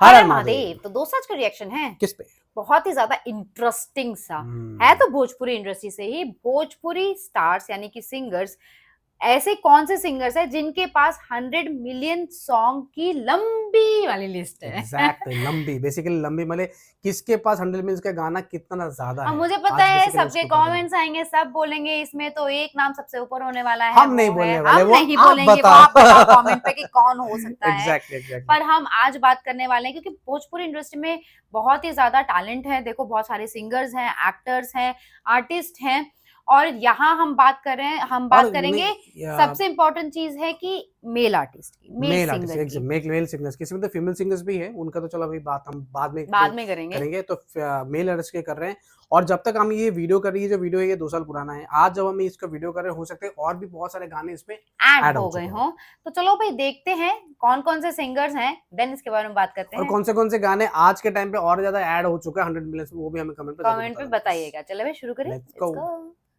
हर हर महादेव। तो दोस्तों आज का रिएक्शन है किस पे? बहुत ही ज्यादा इंटरेस्टिंग सा है। तो भोजपुरी इंडस्ट्री से ही भोजपुरी स्टार्स यानी कि सिंगर्स, ऐसे कौन से सिंगर्स हैं जिनके पास 100 मिलियन सॉन्ग की लंबी वाली लिस्ट है। Exactly, लंबी, बेसिकली लंबी मतलब किसके पास 100 मिलियन का गाना कितना ज्यादा है। मुझे पता है सबके कमेंट्स आएंगे, सब बोलेंगे इसमें तो एक नाम सबसे ऊपर होने वाला है। हम नहीं बोलने वाले, हम नहीं बोलेंगे, वो आप बताओ कमेंट पे कि कौन हो सकता है। Exactly. पर हम आज बात करने वाले हैं क्योंकि भोजपुरी इंडस्ट्री में बहुत ही ज्यादा टैलेंट है। देखो बहुत सारे सिंगर्स हैं, एक्टर्स हैं, आर्टिस्ट हैं, और यहाँ हम बात कर रहे हैं, हम बात करेंगे सबसे इम्पोर्टेंट चीज है कि मेल आर्टिस्ट की, मेल सिंगर्स, किसी में तो फीमेल सिंगर्स भी है, उनका तो चलो अभी बात हम बाद में करेंगे। तो मेल आर्टिस्ट के कर रहे हैं। और जब तक हम ये वीडियो कर रही है, जो वीडियो है ये 2 साल पुराना है, आज जब हम इसका वीडियो कर रहे हैं हो सकते हैं और भी बहुत सारे गाने इसमें ऐड हो गए हों। तो चलो भाई देखते हैं कौन कौन से सिंगर्स हैं, देन इसके बारे में बात करते हैं। और कौन से गाने आज के टाइम पे और ज्यादा ऐड हो चुका है 100 मिलियन, वो भी हमें कमेंट पे बताइएगा। चलो भाई शुरू करें।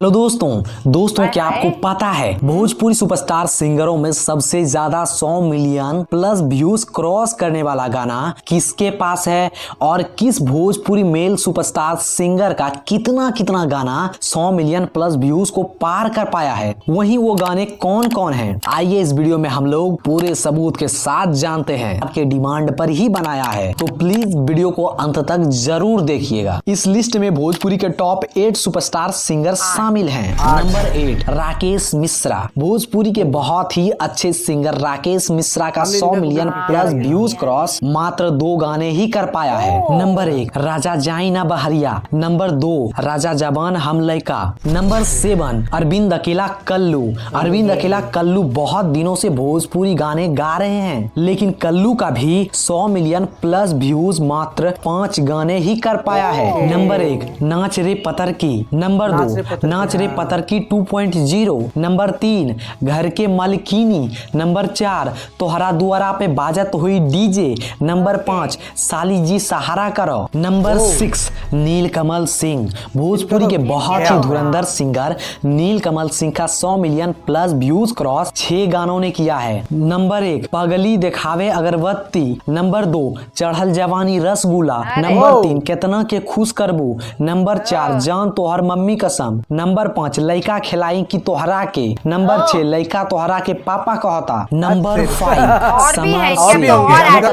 हेलो दोस्तों क्या आपको पता है भोजपुरी सुपरस्टार सिंगरों में सबसे ज्यादा 100 मिलियन प्लस व्यूज क्रॉस करने वाला गाना किसके पास है, और किस भोजपुरी मेल सुपरस्टार सिंगर का कितना गाना 100 मिलियन प्लस व्यूज को पार कर पाया है, वहीं वो गाने कौन कौन हैं? आइए इस वीडियो में हम लोग पूरे सबूत के साथ जानते हैं। आपके डिमांड पर ही बनाया है, तो प्लीज वीडियो को अंत तक जरूर देखिएगा। इस लिस्ट में भोजपुरी के टॉप 8 सुपरस्टार सिंगर शामिल हैं। नंबर 8 राकेश मिश्रा। भोजपुरी के बहुत ही अच्छे सिंगर राकेश मिश्रा का 100 मिलियन प्लस व्यूज क्रॉस मात्र 2 गाने ही कर पाया है। नंबर 1 राजा जाइना बहरिया। नंबर 2 राजा जबान हम लइका। नंबर 7 अरविंद अकेला कल्लू। अरविंद अकेला कल्लू बहुत दिनों से भोजपुरी गाने गा रहे हैं, लेकिन कल्लू का भी 100 मिलियन प्लस व्यूज मात्र 5 गाने ही कर पाया है। नंबर 1 नाच रे पतर की। नंबर 2 नाच रे पतर की 2.0। नंबर 3 घर के मालकिनी। नंबर 4 तोहरा दुआरा पे बाजत हुई डीजे। नंबर 5 साली जी सहारा करो। नंबर 6 नीलकमल सिंह। भोजपुरी के बहुत ही धुरंधर सिंगर नीलकमल सिंह का 100 मिलियन प्लस व्यूज क्रॉस 6 गानों ने किया है। नंबर 1 पगली दिखावे अगरबत्ती। नंबर 2 चढ़ल जवानी रसगुल्ला। नंबर 3 केतना के खुश करबू। नंबर 4 जान तोहर मम्मी कसम। नंबर 5 लइका खिलाई की तोहरा के। नंबर 6 लइका तोहरा के पापा कहता। नंबर 5 समर सिंह।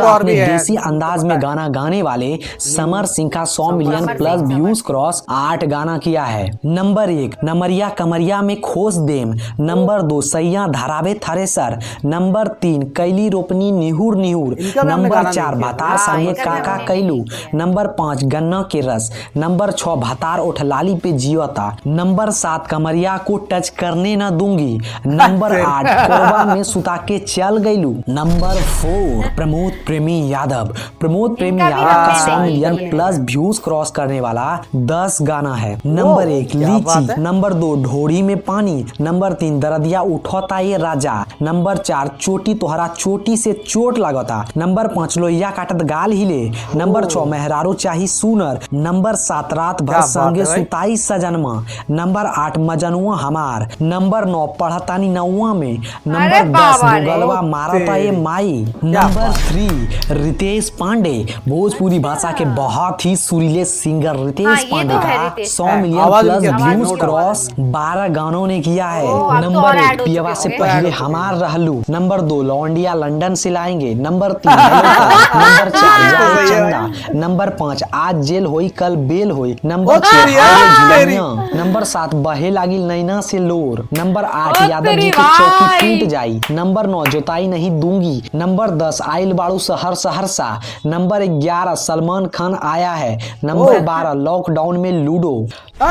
अपने देसी अंदाज में गाना गाने वाले समर सिंह का 100 मिलियन प्लस व्यूज क्रॉस 8 गाना किया है। नंबर 1 नमरिया कमरिया में खोस देम। नंबर 2 सैया धरावे थरेसर। नंबर 3 कैली रोपनी निहुर निहुर। नंबर 4 भातार संगे काका कैलू। नंबर 5 गन्ना के रस। नंबर 6 भातार उठलाली पे जियोता। नंबर 7 कमरिया को टच करने न दूंगी। नंबर 8 कोरबा में सुता के चल गईलू। नंबर 4 प्रमोद प्रेमी यादव। प्रमोद प्रेमी यादव का 100 मिलियन प्लस व्यूज क्रॉस करने वाला 10 गाना है। नंबर 1 लीची। नंबर 2 ढोड़ी में पानी। नंबर 3 दरदिया उठोता ये राजा। नंबर 4 चोटी तोहरा चोटी से चोट लगता। नंबर 5 लोहिया काटत गाल हिले। नंबर 6 मेहरारू चाही सुनर। नंबर 7 रात भर संगे सुताई सजनमा। नंबर 8 मजनुआ हमार। नंबर 9 पढ़तानी नौवा में। नंबर 10 मुगलवा मारता ये माई। नंबर 3 रितेश पांडे। भोजपुरी भाषा के बहुत ही सुरीले सिंगर रितेश पांडे का 100 मिलियन प्लस व्यूज क्रॉस 12 गानों ने किया है। नंबर 1 पियवा से पहले हमार रहलू। नंबर 2 लौंडिया लंदन से लाएंगे। नंबर 3 नंबर 4 चंदा। नंबर 5 आज जेल होई कल बेल होई। नंबर 6 नंबर 7 बहे लागी नैना से लोर। नंबर 8 यादव जी की चौकी टूट जाई। नंबर 9 जोताई नहीं दूंगी। नंबर 10 आइल बाड़ू शहर सहरसा। नंबर 11 सलमान खान आया है। नंबर 12 लॉकडाउन में ludo.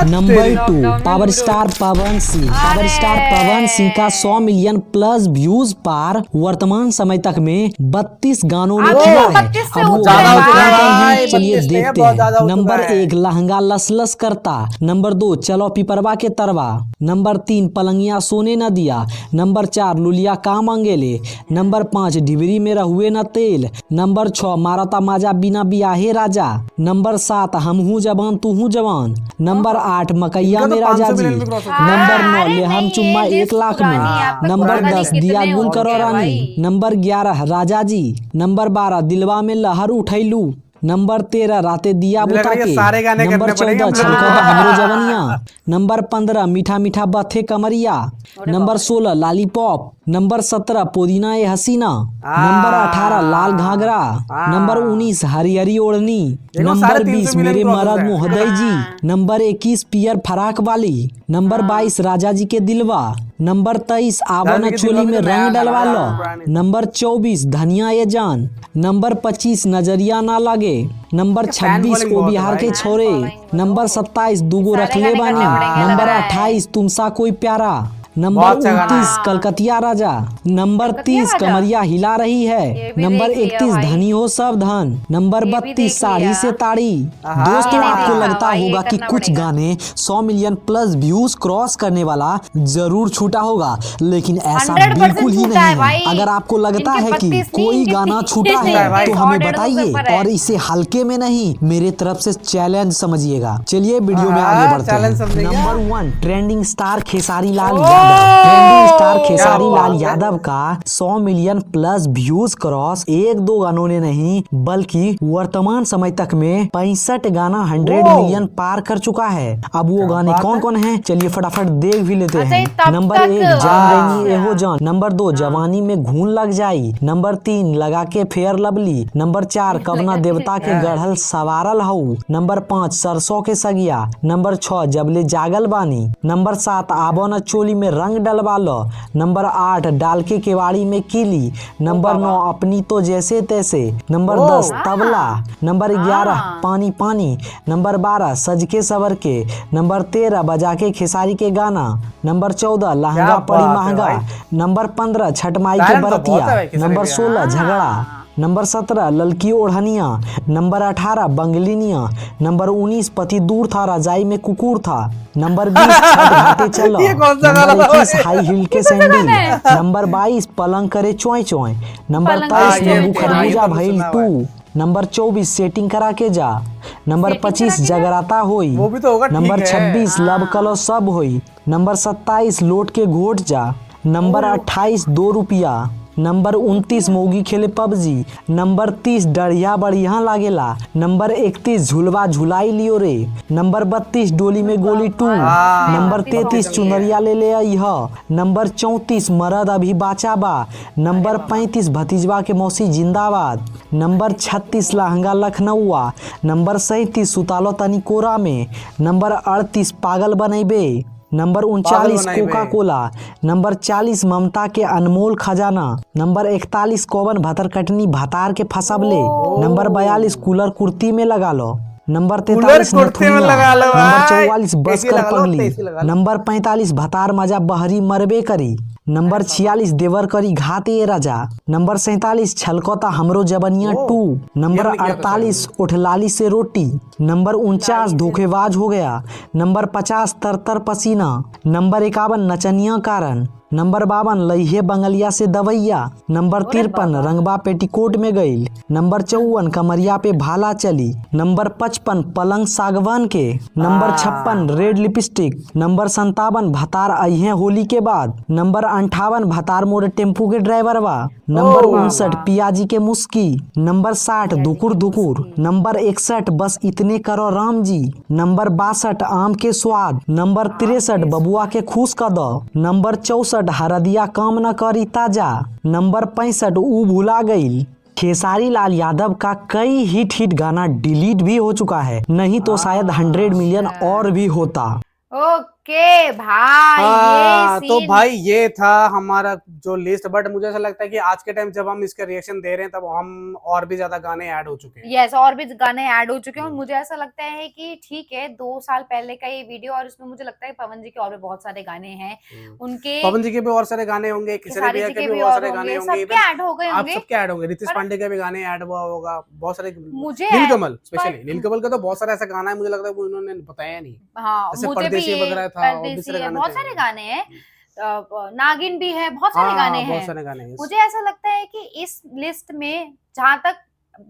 Number 2 power star Pawan Singh. Power star Pawan Singh का 100 मिलियन प्लस व्यूज पार वर्तमान समय तक में 32 गानों ने किया है। अब वो भाई, चलिए 32 नहीं है, देखते बहुत ज्यादा हैं। हो चुका नंबर है। 1 लहंगा लसलस करता। नंबर 2 चलो पिपरवा के तरवा। नंबर 3 पलंगिया सोने न दिया। नंबर 4 लुलिया काम अंगेले। नंबर 5 डिबरी में रहुए न तेल। नंबर 6 मारता माजा बिना बियाहे राजा। नंबर 7 हम हूँ जवान तू हूँ जवान। नंबर 8 मकैया इनका तो में राजा 500 जी। मिलियन भी क्रॉस हो चुका है। नंबर 9 अरे ले हम नहीं, चुम्मा ये 1 लाख पुरानी में। है, आप तक नंबर पता नहीं 10 दिया कितने गुल हो करो गए रानी। भाई। नंबर 11 राजा जी। नंबर 12 दिलवा में लहर उठैलू। नंबर 13 राते दिया मुझे लग बुता रहा है ये के। सारे गाने नंबर करने पड़ेंगे 14 हम लोगों छलकता को। हमरो जवनिया। नंबर 15 मीठा मीठा बथे कमरिया। Number 16 lollipop. नंबर 17 पुदीना ए हसीना। नंबर 18 लाल घाघरा। नंबर 19 हरी हरी ओढ़नी। देखो, नंबर सारे 20 300 मिलियन मेरे क्रॉस हो मरद गए। मोहदई जी। हाँ। नंबर 21 पियर फराक वाली। नंबर 22 राजा जी के दिलवा। नंबर 23 आवो राजा न जी के चोली दिलवा भी में तो नया रंग गाना डलवा है, लो। पुराने। नंबर 24 धनिया ये जान। नंबर 25 नजरिया ना लगे। नंबर इसके फैन 26 फॉलोइंग ओ बहुत है बिहार भाई। के फैन छोरे। फॉलोइंग नंबर बोलो। 27 दूगो सारे रखले गाने बानी। करने पड़ेंगे, लग नंबर रहा है। 28 तुमसा कोई प्यारा। नंबर बहुत अच्छा गाना 29 है। कलकतिया राजा। नंबर कलकतिया 30 राजा? कमरिया हिला रही ये है। भी नंबर देख लिया 31 भाई। धनी हो सावधान। नंबर ये भी 32 देख साड़ी लिया। से ताड़ी। आहा। दोस्तों ये नहीं आपको देखा लगता भाई, ये होगा कि करना कुछ पड़ेगा। गाने 100 मिलियन प्लस व्यूज क्रॉस करने वाला जरूर छूटा होगा, लेकिन ऐसा 100% बिल्कुल ही छूटा नहीं है भाई। है। अगर आपको लगता इनके है कि 32 नहीं, कोई इनके गाना 30 छूटा नहीं, है भाई। तो 100, हमें 150 से बताइए ऊपर है। और इसे हल्के में नहीं मेरे तरफ से चैलेंज समझिएगा। चलिए वीडियो में हाँ, आगे बढ़ते चैलेंज हैं। समझेंगे। Number 1 trending star Khesari Lal ओह! यादव। ट्रेंडिंग स्टार खेसारी क्या लाल बात है। यादव का 100 मिलियन प्लस व्यूज क्रॉस एक दो गानों ने नहीं बल्कि वर्तमान समय तक में 65 गाना 100 ओह! मिलियन पार कर चुका है। अब वो क्या गाने बात कौन है। कौन हैं चलिए फटाफट देख भी लेते अच्छा, ये हैं। तब नंबर तक 1 जान गई अच्छा। एहो जान। नंबर 2 जवानी में घून लग जाई। नंबर 3 लगा के फेयर लवली। नंबर 4 कवना देवता के गढ़ल सवारल हऊ। नंबर 5 सरसों के सगिया। नंबर 6 जबले जागल बानी। नंबर 7 आबो न चोली में रंग डलवा लो। नंबर 8 डाल के केवाड़ी में कीली। नंबर 9 अपनी तो जैसे तैसे। नंबर ओह! 10 तबला। नंबर 11 हाँ। पानी पानी। नंबर 12 सज के सवर के। नंबर 13 बजा के खेसारी के गाना। नंबर 14 लहंगा क्या पड़ी बात है महंगा। भाई। नंबर 15 छठ माई के टैलेंट तो बहुत बरतिया। है भाई खेसारी नंबर भैया। 16 झगड़ा। हाँ। नंबर 17 ललकी ओढ़निया। नंबर 18 बंगलिनिया। नंबर 19 पति दूर था रजाई में कुकुर था। नंबर 20 छठ घाटे चलो। ये कौन सा गाना नंबर था 21 भाई? हाई हिल के सैंडल। नंबर 22 पलंग करे चोय चोय। नंबर पलंग 23 करे नींबू चोय चोय। खरबूजा ये तो भइल सुना 2। नंबर 24 सेटिंग करा के जा। नंबर सेटिंग 25 करा के जा? जगराता होई। वो भी तो होगा, ठीक नंबर है। 26 लब कलो सब होई। नंबर 27 लोट के घोट जा। नंबर 28 2 रुपया। नंबर 29 मौगी खेले पबजी। नंबर 30 डरिया बढ़िया लागेला। नंबर 31 झुलवा झुलाई लियो रे। नंबर 32 डोली में गोली 2। नंबर 33 चुनरिया ले ले अइह। नंबर 34 मरद अभी बाचा बा। नंबर 35 भतीजवा के मौसी जिंदाबाद। नंबर 36 लहंगा लखनऊआ। नंबर 37 सुतालो तनी कोरा में। नंबर 38 पागल बनैबे। नंबर 39 बनाई कोका बे। कोला। नंबर 40 ममता के अनमोल खजाना। नंबर 41 कौवन भतर कटनी भातार के फसबले। नंबर 42 कूलर कुर्ती में लगा लो। नंबर 43 कुर्ती में नथुनिया। लगा लो नंबर भाई। 44 बस एसी कर लगा लो, पगली। एसी लगा लो। नंबर 45 भतार मजा बहरी मरबे करी। नंबर 46 देवर करी घाते ए राजा। नंबर 47 छलकता हमरो जबनिया 2। नंबर ये हमने किया था 48 उठलाली से रोटी। नंबर 49 धोखेबाज हो गया। नंबर 50 तरतर पसीना। नंबर 51 नचनिया कारण। नंबर 52 लइहे बंगलिया से दवैया। नंबर 53 रंगबा पेटीकोट में गईल। नंबर 54 कमरिया पे भाला चली। नंबर 55 पलंग सागवान के। Number 56 red lipstick. नंबर 57 भतार अइहे होली के बाद। नंबर 58 भतार मोड़ टेम्पू के ड्राइवरवा। नंबर 59 पियाजी के मुस्की। नंबर 60 धुकुर धुकुर। नंबर 61 बस इतने करो राम जी। नंबर 62 आम के स्वाद। नंबर 63 बबुआ के खुश कर दो। नंबर 64 हरदिया काम न करी ताजा। नंबर 65 ऊ भुला गई। खेसारी लाल यादव का कई हिट गाना डिलीट भी हो चुका है, नहीं तो शायद 100 मिलियन और भी होता। ओके। ओके भाई, हाँ, ये तो सीन भाई ये था हमारा जो लिस्ट, बट मुझे ऐसा लगता है कि आज के टाइम जब हम इसका रिएक्शन दे रहे हैं तब हम और भी ज्यादा गाने ऐड हो चुके हैं। यस, और भी गाने ऐड हो चुके हैं और हम्म। मुझे ऐसा लगता है कि ठीक है 2 साल पहले का ये वीडियो और इसमें मुझे लगता है पवन जी के और भी बहुत सारे गाने हैं उनके, पवन जी के भी और सारे गाने होंगे, किशोर खेसारी भैया जी के के भी भी बहुत और सारे गाने होंगे, होंगे, सबके इवन ऐड हो गए आप होंगे। सबके ऐड होंगे, रितेश पर पांडे के भी गाने ऐड हुआ होगा, बहुत सारे, मुझे नीलकमल पर स्पेशली, नीलकमल का तो बहुत सारा ऐसा गाना है मुझे लगता है वो उन्होंने बताया नहीं, हाँ, जैसे मुझे भी परदेसी ये वगैरह था और भी परदेसी सारे है, गाने बहुत थे। सारे गाने हैं, नागिन भी है, बहुत सारे गाने हाँ, बहुत हैं। सारे गाने हैं। मुझे ऐसा लगता है कि इस लिस्ट में जहां तक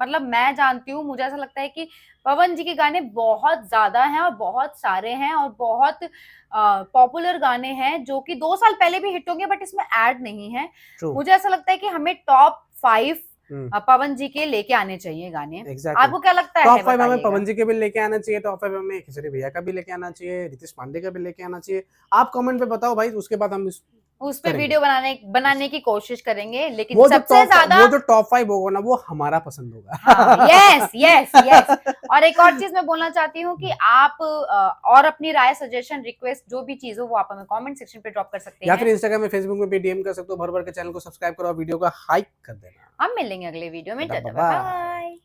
मतलब मैं जानती हूँ, मुझे ऐसा लगता है कि पवन जी के गाने बहुत ज्यादा हैं और बहुत सारे हैं और बहुत पॉपुलर गाने हैं जो कि 2 साल पहले भी हिट होंगे बट इसमें ऐड नहीं है। True. मुझे ऐसा लगता है कि हमें टॉप 5 हम्म, पवन जी के लेके आने चाहिए गाने। एग्जैक्टली। आपको क्या लगता है? टॉप 5 हमें बताइएगा। पवन जी के भी लेके आना चाहिए, टॉप 5 हमें किशोर भैया का भी लेके आना चाहिए, रितेश पांडे का भी लेके आना चाहिए। आप कमेंट पे बताओ भाई, उसके बाद हम उस पे वीडियो बनाने की कोशिश करेंगे, लेकिन वो सबसे ज्यादा वो जो टॉप 5 होगा ना वो हमारा पसंद होगा। हाँ, यस यस यस। और एक और चीज मैं बोलना चाहती हूँ कि आप और अपनी राय, सजेशन, रिक्वेस्ट जो भी चीज हो वो आप हमें कमेंट सेक्शन पे ड्रॉप कर सकते या हैं, फिर इंस्टाग्राम में, फेसबुक में भी डीएम कर सकते हो, भर भर के चैनल को सब्सक्राइब करो और वीडियो का हाइप कर देना। हम मिलेंगे अगले वीडियो में। बाय। बाय।